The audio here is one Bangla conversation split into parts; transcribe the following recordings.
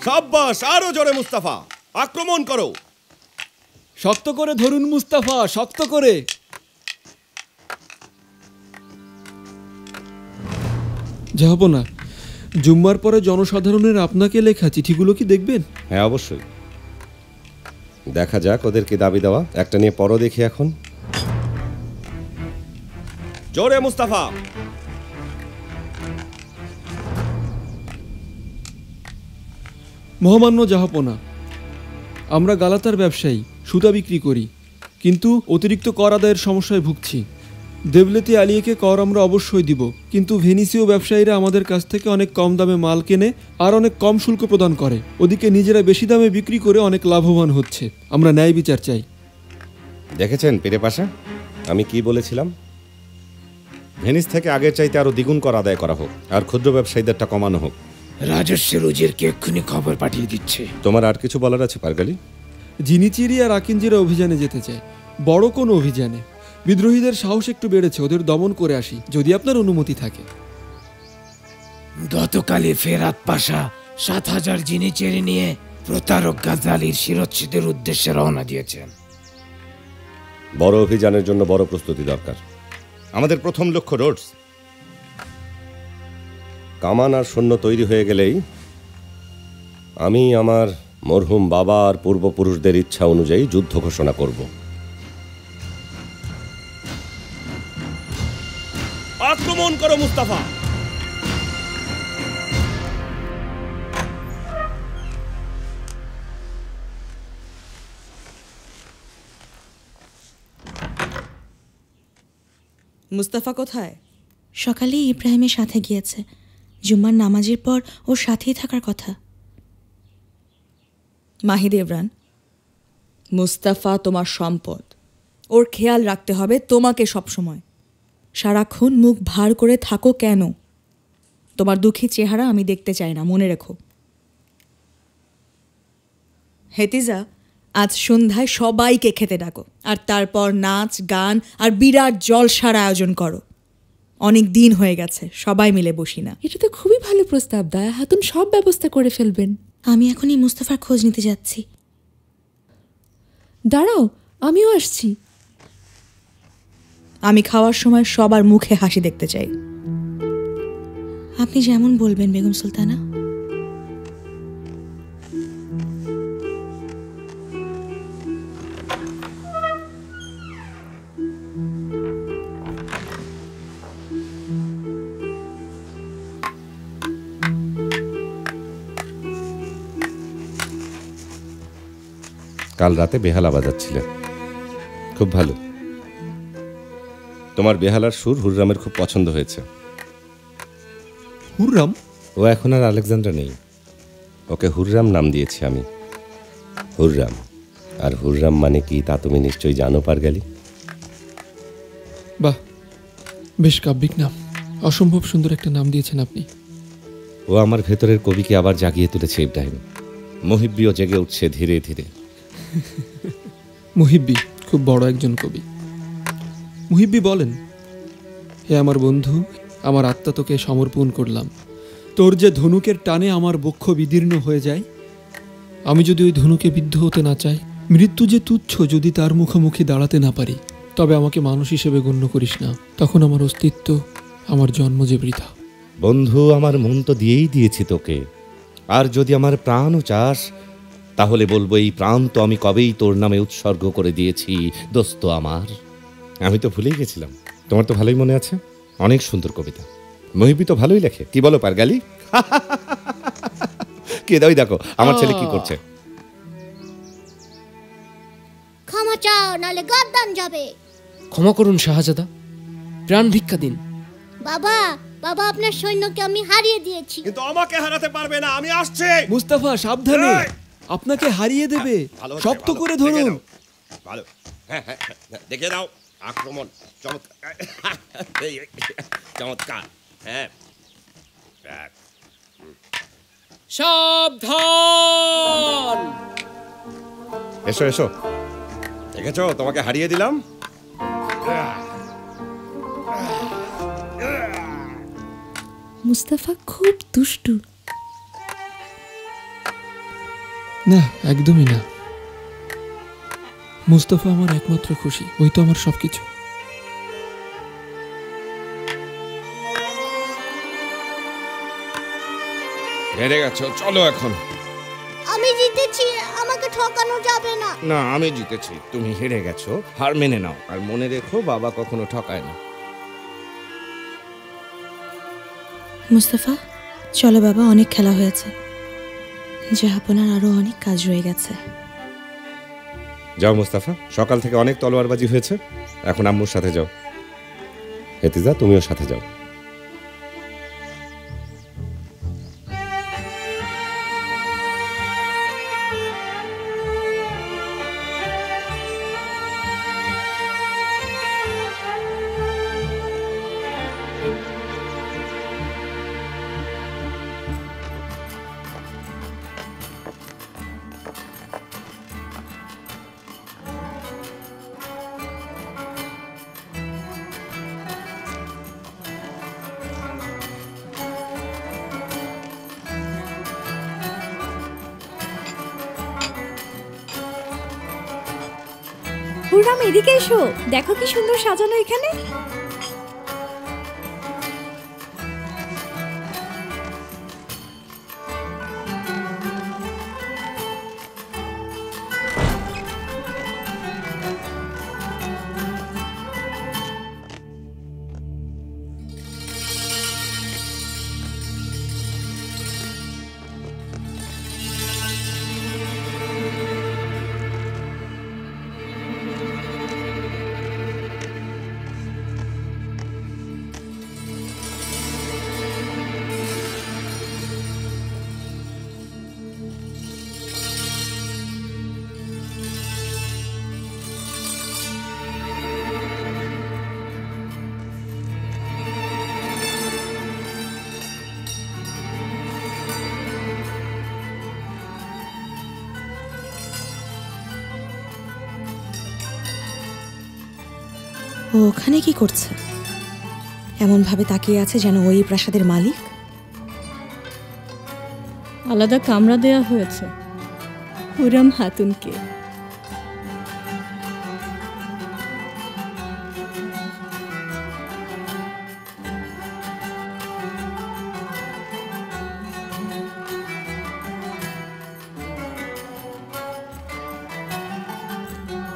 সাব্বাস, আরো জোরে মুস্তাফা, আক্রমণ করো। শক্ত করে ধরুন মুস্তাফা, শক্ত করে। যাব না, জুম্মার পরে জনসাধারণের আপনাকে লেখা চিঠিগুলো কি দেখবেন? হ্যাঁ অবশ্যই, দেখা যাক ওদের কি দাবি দেওয়া। একটা নিয়ে পড়ো দেখি এখন। জোরে মুস্তাফা। মহামান্য জাহাপনা, আমরা গালাতার ব্যবসায়ী, সুতা বিক্রি করি, কিন্তু অতিরিক্ত কর আদায়ের সমস্যায় ভুগছি। দেবলেতি আলিয়াকে কর আমরা অবশ্যই দিব, কিন্তু ভেনিসীয় ব্যবসায়ীরা আমাদের কাছ থেকে অনেক কম দামে মাল কেনে আর অনেক কম শুল্ক প্রদান করে। ওদিকে নিজেরা বেশি দামে বিক্রি করে অনেক লাভবান হচ্ছে। আমরা ন্যায় বিচার চাই। দেখেছেন পীরে পাশা, আমি কি বলেছিলাম? ভেনিস থেকে আগের চাইতে আরো দ্বিগুণ কর আদায় করা হোক, আর ক্ষুদ্র ব্যবসায়ীদেরটা কমানো হোক। রাজস্বের উজিরকে এক্ষুনি খবর পাঠিয়ে দিচ্ছে। তোমার আর কিছু বলার আছে পারগালি? জিনিচিরি আর আকিঞ্জিরা অভিযানে যেতে চায়, বড় কোন অভিযানে। বিদ্রোহীদের সাহস একটু বেড়েছে, ওদের দমন করে আসি যদি আপনার অনুমতি থাকে। গতকালই ফেরাত পাশা ৭,০০০ জিনিচেরি নিয়ে প্রতারক গাজালির শিরচ্ছেদের উদ্দেশ্যে রওনা দিয়েছেন। বড় অভিযানের জন্য বড় প্রস্তুতি দরকার। আমাদের প্রথম লক্ষ্য রোডস। কামান আর সৈন্য তৈরি হয়ে গেলেই আমি আমার মরহুম বাবা আর পূর্বপুরুষদের ইচ্ছা অনুযায়ী যুদ্ধ ঘোষণা করব। আক্রমণ করো মুস্তাফা। মুস্তাফা কোথায়? সকালেই ইব্রাহিমের সাথে গিয়েছে। জুম্মার নামাজের পর ওর সাথেই থাকার কথা। মাহিদেবরান, মুস্তাফা তোমার সম্পদ, ওর খেয়াল রাখতে হবে তোমাকে সবসময়। সারাক্ষণ মুখ ভার করে থাকো কেন? তোমার দুঃখী চেহারা আমি দেখতে চাই না, মনে রেখো। হেতিজা, আজ সন্ধ্যায় সবাইকে খেতে ডাকো, আর তারপর নাচ গান আর বিরাট জলসার আয়োজন করো। অনেক দিন হয়ে গেছে সবাই মিলে বসি না। এটা তো খুবই ভালো প্রস্তাব, দায়া হাতুন সব ব্যবস্থা করে ফেলবেন। আমি এখনই মুস্তাফার খোঁজ নিতে যাচ্ছি। দাঁড়াও, আমিও আসছি। আমি খাওয়ার সময় সবার মুখে হাসি দেখতে চাই। আপনি যেমন বলবেন বেগম সুলতানা। কাল রাতে বেহালা বাজাচ্ছিলে, খুব ভালো। তোমার বেহালার সুর হুররামের খুব পছন্দ হয়েছে। হুররাম? ও এখন আর আলেকজান্ডার নেই, ওকে হুররাম নাম দিয়েছি আমি। হুররাম, আর হুররাম মানে কি তা তুমি নিশ্চয়ই জানো পারগালি। বাহ, বেশ কাব্যিক নাম। অসম্ভব সুন্দর একটা নাম দিয়েছেন আপনি। ও আমার ভেতরের কবিকে আবার জাগিয়ে তুলেছে ইব্রাহিম। মুহিব্বিও জেগে উঠছে ধীরে ধীরে। মুহিব্বি খুব বড় একজন কবি। মুহিব্বি বলেন, হে আমার বন্ধু, আমার আত্মা তোকে সমর্পণ করলাম। তোর যে ধনুকের টানে আমার বক্ষ বিদীর্ণ হয়ে যায়, আমি যদি ওই ধনুকে বিদ্ধ হতে না চাই, মৃত্যু যে তুচ্ছ যদি তার মুখোমুখি দাঁড়াতে না পারি, তবে আমাকে মানুষ হিসেবে গণ্য করিস না। তখন আমার অস্তিত্ব, আমার জন্ম যে বৃথা। বন্ধু, আমার মন তো দিয়েই দিয়েছি তোকে, আর যদি আমার প্রাণও চাস তাহলে বলবো এই প্রাণ তো আমি কবেই তোর নামে উৎসর্গ করে দিয়েছি দোস্ত আমার। আমি তো ভুলেই গেছিলাম, তোমার তো ভালোই মনে আছে। অনেক সুন্দর কবিতা। মহিবি তো ভালোই লেখে, কি বলো পারগালি? কে দাও, দেখো আমার ছেলে কি করছে। ক্ষমা চাও, নালে গর্দান যাবে। ক্ষমা করুন শাহজাদা, প্রাণ ভিক্ষা দিন। বাবা, বাবা, আপনার সৈন্যকে আমি হারিয়ে দিয়েছি। কিন্তু আমাকে হারাতে পারবে না, আমি আসছি। মুস্তাফা সাবধানে, আপনাকে হারিয়ে দেবে। শক্ত করে ধরুন। ভালো, হ্যাঁ হ্যাঁ, দেখে দাও। আক্রমণ, চমৎকার, চমৎকার। হ্যাঁ, সাবধান। এসো এসো, দেখেছো তোমাকে হারিয়ে দিলাম। মুস্তাফা খুব দুষ্টু। না, একদমই না। মুস্তাফা আমার একমাত্র খুশি, ওই তো আমার সবকিছু। হেরে গেছো, চলো এখন। আমি জিতেছি, আমাকে ঠকানো যাবে না। না, আমি জিতেছি, তুমি হেরে গেছো, হার মেনে নাও। আর মনে রেখো, বাবা কখনো ঠকায় না। মুস্তাফা, চলো বাবা, অনেক খেলা হয়েছে। জাহাপনার আরো অনেক কাজ রয়ে গেছে। যাও মুস্তাফা, সকাল থেকে অনেক তলোয়ারবাজি হয়েছে, এখন আম্মুর সাথে যাও। হেতিজা, তুমিও সাথে যাও। হুররাম, এদিকে এসো, দেখো কি সুন্দর সাজানো এখানে। ও ওখানে কি করছে? এমন ভাবে তাকিয়ে আছে যেন ওই প্রাসাদের মালিক। আলাদা কামরা দেয়া হয়েছে হুররাম খাতুনকে।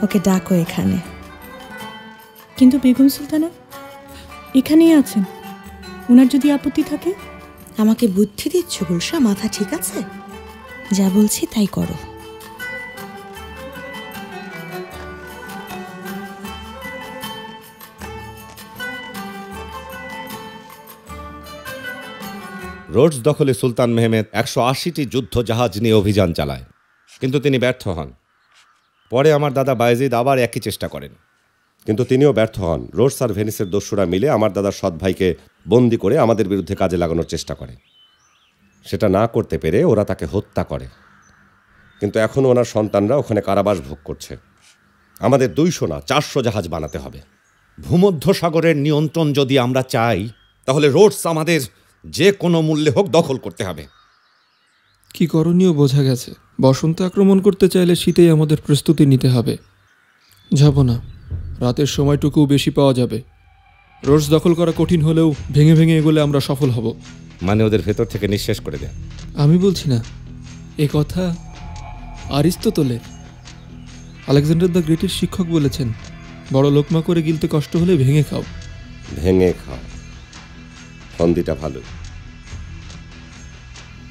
ওকে ডাকো এখানে। কিন্তু বেগম সুলতানা এখানেই আছেন, ওনার যদি আপত্তি থাকে। আমাকে বুদ্ধি দিচ্ছ গুলশা? মাথা ঠিক আছে? যা বলছি তাই করো। রোডস দখলে সুলতান মেহমেদ 180টি যুদ্ধ জাহাজ নিয়ে অভিযান চালায়, কিন্তু তিনি ব্যর্থ হন। পরে আমার দাদা বায়েজিদ আবার একই চেষ্টা করেন, কিন্তু তিনিও ব্যর্থ হন। রোডস আর ভেনিসের দস্যুরা মিলে আমার দাদার সৎ ভাইকে বন্দি করে আমাদের বিরুদ্ধে কাজে লাগানোর চেষ্টা করে। সেটা না করতে পেরে ওরা তাকে হত্যা করে, কিন্তু এখনও ওনার সন্তানরা ওখানে কারাবাস ভোগ করছে। আমাদের 200 না 400 জাহাজ বানাতে হবে। ভূমধ্য সাগরের নিয়ন্ত্রণ যদি আমরা চাই, তাহলে রোডস আমাদের যে কোনো মূল্যে হোক দখল করতে হবে। কি করণীয় বোঝা গেছে। বসন্তে আক্রমণ করতে চাইলে শীতেই আমাদের প্রস্তুতি নিতে হবে। যাব না, রাতের সময়টুকু বেশি পাওয়া যাবে। রোডস দখল করা কঠিন হলেও ভেঙে ভেঙে এগোলে আমরা সফল হব। মানে ওদের ভেতর থেকে নিঃশেষ করে দেয়। আমি বলছি না, এ কথা আরিস্তোটলের, আলেকজান্ডার দ্য গ্রেটের শিক্ষক বলেছেন, বড় লোকমা করে গিলতে কষ্ট হলে ভেঙে খাও। ভেঙে খাও, ফন্দিটা ভালো।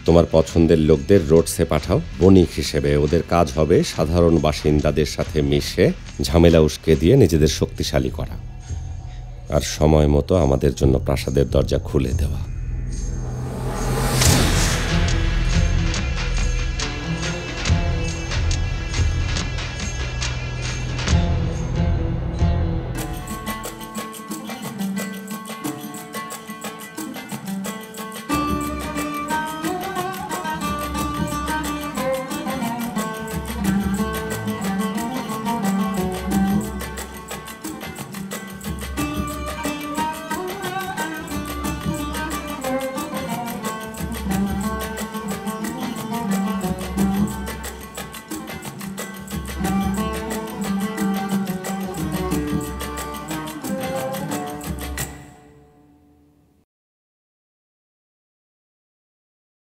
তোমার পছন্দের লোকদের রোডসে পাঠাও বণিক হিসেবে। ওদের কাজ হবে সাধারণ বাসিন্দাদের সাথে মিশে ঝামেলা উস্কে দিয়ে নিজেদের শক্তিশালী করা, আর সময় মতো আমাদের জন্য প্রাসাদের দরজা খুলে দেওয়া।